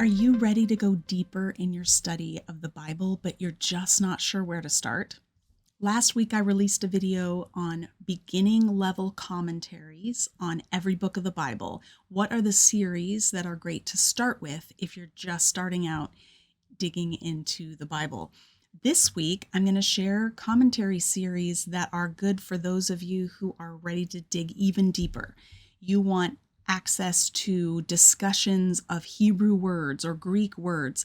Are you ready to go deeper in your study of the Bible, but you're just not sure where to start? Last week, I released a video on beginning level commentaries on every book of the Bible. What are the series that are great to start with if you're just starting out digging into the Bible? This week, I'm going to share commentary series that are good for those of you who are ready to dig even deeper. You want access to discussions of Hebrew words or Greek words,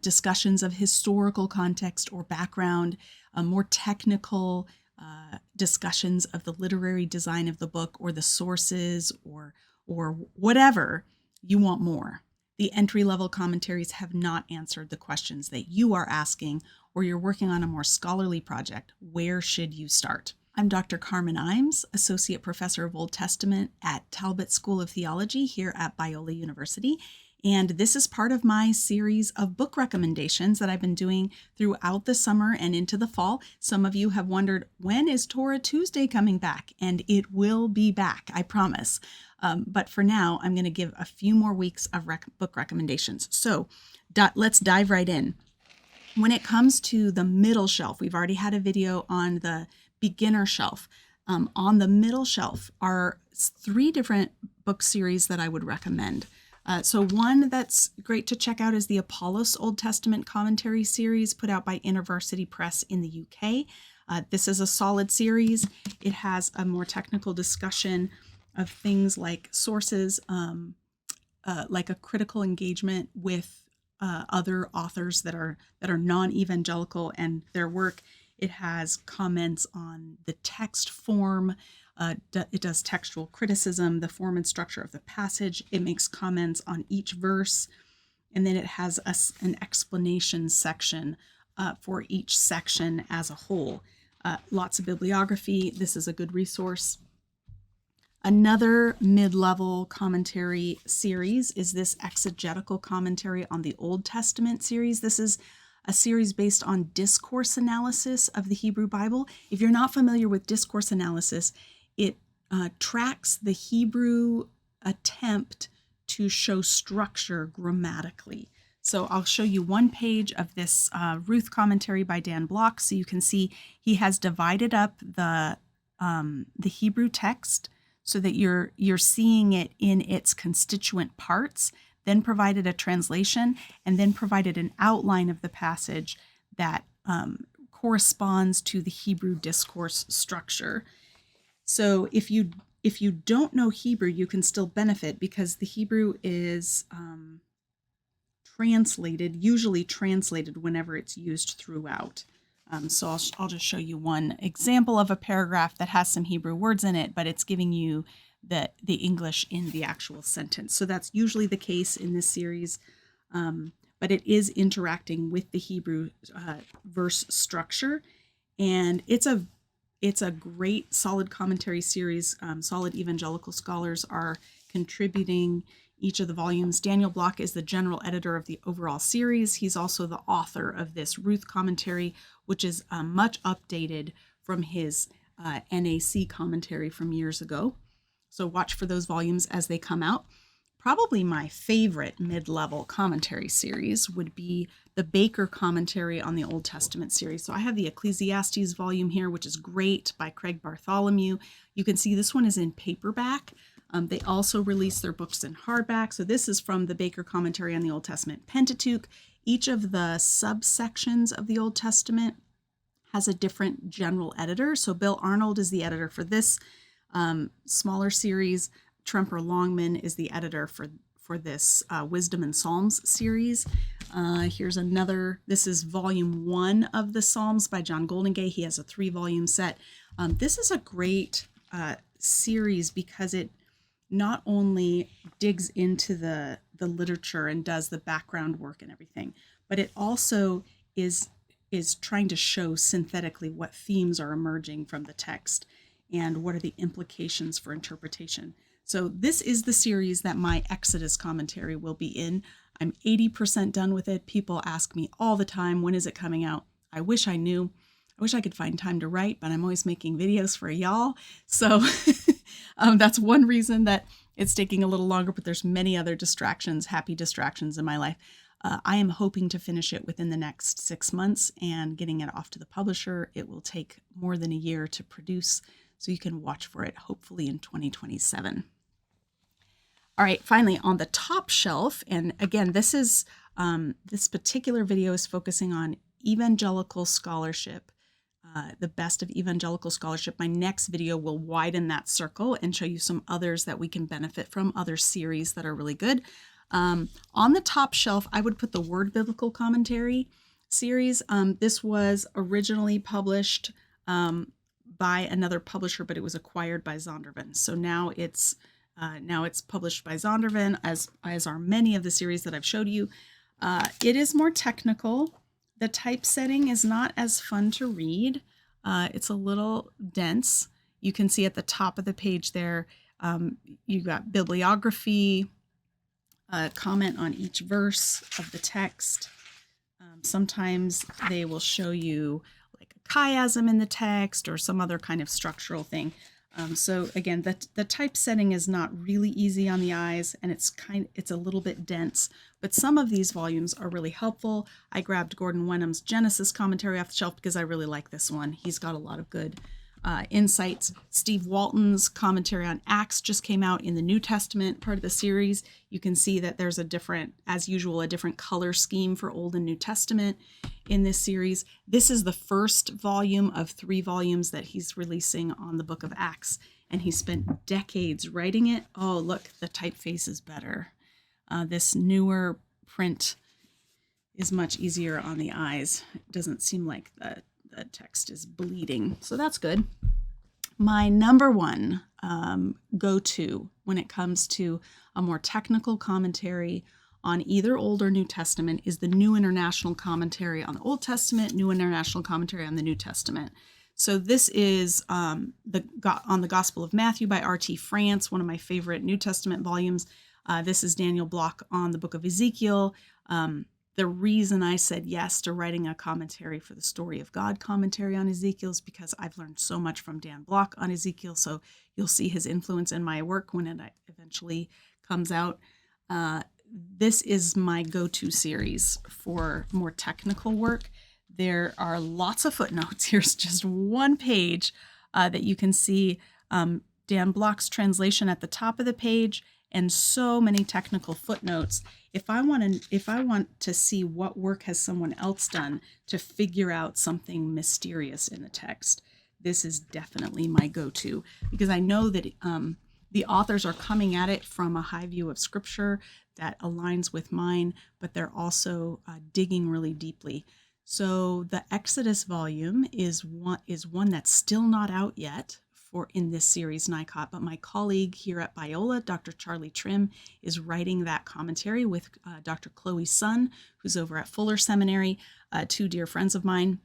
discussions of historical context or background, more technical discussions of the literary design of the book or the sources or whatever you want more. The entry-level commentaries have not answered the questions that you are asking, or you're working on a more scholarly project. Where should you start? I'm Dr. Carmen Imes, Associate Professor of Old Testament at Talbot School of Theology here at Biola University. And this is part of my series of book recommendations that I've been doing throughout the summer and into the fall. Some of you have wondered, when is Torah Tuesday coming back? And it will be back, I promise. But for now, I'm going to give a few more weeks of book recommendations. So let's dive right in. When it comes to the middle shelf, we've already had a video on the beginner shelf. On the middle shelf are 3 different book series that I would recommend. So one that's great to check out is the Apollos Old Testament Commentary series put out by InterVarsity Press in the UK. This is a solid series. It has a more technical discussion of things like sources, like a critical engagement with other authors that are non-evangelical and their work. It has comments on the text form. It does textual criticism, the form and structure of the passage. It makes comments on each verse. And then it has an explanation section for each section as a whole. Lots of bibliography. This is a good resource. Another mid-level commentary series is this Exegetical Commentary on the Old Testament series. This is a series based on discourse analysis of the Hebrew Bible. If you're not familiar with discourse analysis, it tracks the Hebrew attempt to show structure grammatically. So I'll show you one page of this Ruth commentary by Dan Block, so you can see he has divided up the Hebrew text so that you're seeing it in its constituent parts, then provided a translation, and then provided an outline of the passage that corresponds to the Hebrew discourse structure. So if you don't know Hebrew, you can still benefit because the Hebrew is usually translated whenever it's used throughout. So I'll just show you one example of a paragraph that has some Hebrew words in it, but it's giving you the English in the actual sentence. So that's usually the case in this series, but it is interacting with the Hebrew verse structure, and it's a great solid commentary series. Solid evangelical scholars are contributing each of the volumes. Daniel Block is the general editor of the overall series. He's also the author of this Ruth commentary, which is much updated from his NAC commentary from years ago. So watch for those volumes as they come out. Probably my favorite mid-level commentary series would be the Baker commentary on the Old Testament series. So I have the Ecclesiastes volume here, which is great, by Craig Bartholomew. You can see this one is in paperback. They also release their books in hardback. So this is from the Baker commentary on the Old Testament Pentateuch. Each of the subsections of the Old Testament has a different general editor. So Bill Arnold is the editor for this smaller series. Tremper Longman is the editor for this Wisdom and Psalms series. Here's another. This is volume 1 of the Psalms by John Goldingay. He has a 3-volume set. This is a great series because it not only digs into the literature and does the background work and everything, but it also is trying to show synthetically what themes are emerging from the text and what are the implications for interpretation. So this is the series that my Exodus commentary will be in. I'm 80% done with it. People ask me all the time, when is it coming out? I wish I knew. I wish I could find time to write, but I'm always making videos for y'all. So that's one reason that it's taking a little longer, but there's many other distractions, happy distractions in my life. I am hoping to finish it within the next 6 months and getting it off to the publisher. It will take more than a year to produce, so you can watch for it hopefully in 2027. All right, finally on the top shelf, and again, this particular video is focusing on evangelical scholarship, the best of evangelical scholarship. My next video will widen that circle and show you some others that we can benefit from, other series that are really good. On the top shelf, I would put the Word Biblical Commentary series. This was originally published by another publisher, but it was acquired by Zondervan. So now it's published by Zondervan, as are many of the series that I've showed you. It is more technical. The typesetting is not as fun to read. It's a little dense. You can see at the top of the page there, you've got bibliography, comment on each verse of the text. Sometimes they will show you like a chiasm in the text or some other kind of structural thing. So again, the typesetting is not really easy on the eyes, and it's a little bit dense, but some of these volumes are really helpful. I grabbed Gordon Wenham's Genesis commentary off the shelf because I really like this one. He's got a lot of good insights. Steve Walton's commentary on Acts just came out in the New Testament part of the series. You can see that there's as usual, a different color scheme for Old and New Testament in this series. This is the first volume of 3 volumes that he's releasing on the book of Acts, and he spent decades writing it. Oh, look, the typeface is better. This newer print is much easier on the eyes. It doesn't seem like the text is bleeding, so that's good. My number one go-to when it comes to a more technical commentary on either Old or New Testament is the New International Commentary on the Old Testament, New International Commentary on the New Testament. So this is on the Gospel of Matthew by R.T. France, one of my favorite New Testament volumes. This is Daniel Block on the book of Ezekiel. The reason I said yes to writing a commentary for the Story of God commentary on Ezekiel is because I've learned so much from Dan Block on Ezekiel, so you'll see his influence in my work when it eventually comes out. This is my go-to series for more technical work. There are lots of footnotes. Here's just one page that you can see Dan Block's translation at the top of the page, and so many technical footnotes. If I want to see what work has someone else done to figure out something mysterious in the text, this is definitely my go-to, because I know that the authors are coming at it from a high view of Scripture that aligns with mine, but they're also digging really deeply. So the Exodus volume is one that's still not out yet in this series, NICOT, but my colleague here at Biola, Dr. Charlie Trim, is writing that commentary with Dr. Chloe Sun, who's over at Fuller Seminary, 2 dear friends of mine.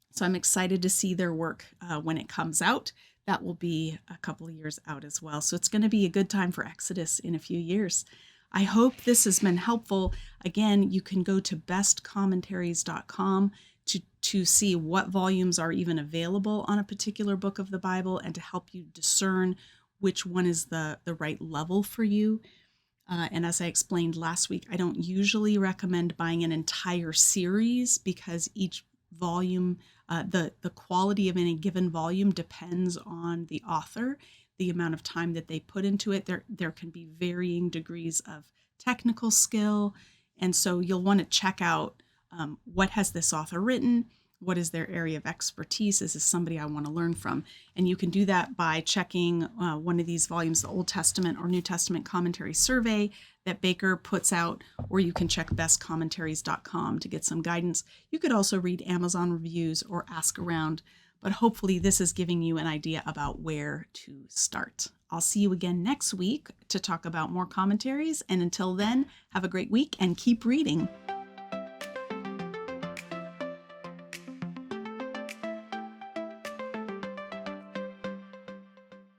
So I'm excited to see their work when it comes out. That will be a couple of years out as well. So it's going to be a good time for Exodus in a few years. I hope this has been helpful. Again, you can go to bestcommentaries.com to see what volumes are even available on a particular book of the Bible and to help you discern which one is the right level for you. And as I explained last week, I don't usually recommend buying an entire series because each volume, the quality of any given volume depends on the author, the amount of time that they put into it. There can be varying degrees of technical skill. And so you'll want to check out what has this author written? What is their area of expertise? Is this somebody I want to learn from? And you can do that by checking one of these volumes, the Old Testament or New Testament Commentary Survey that Baker puts out, or you can check bestcommentaries.com to get some guidance. You could also read Amazon reviews or ask around, but hopefully this is giving you an idea about where to start. I'll see you again next week to talk about more commentaries, and until then, have a great week and keep reading.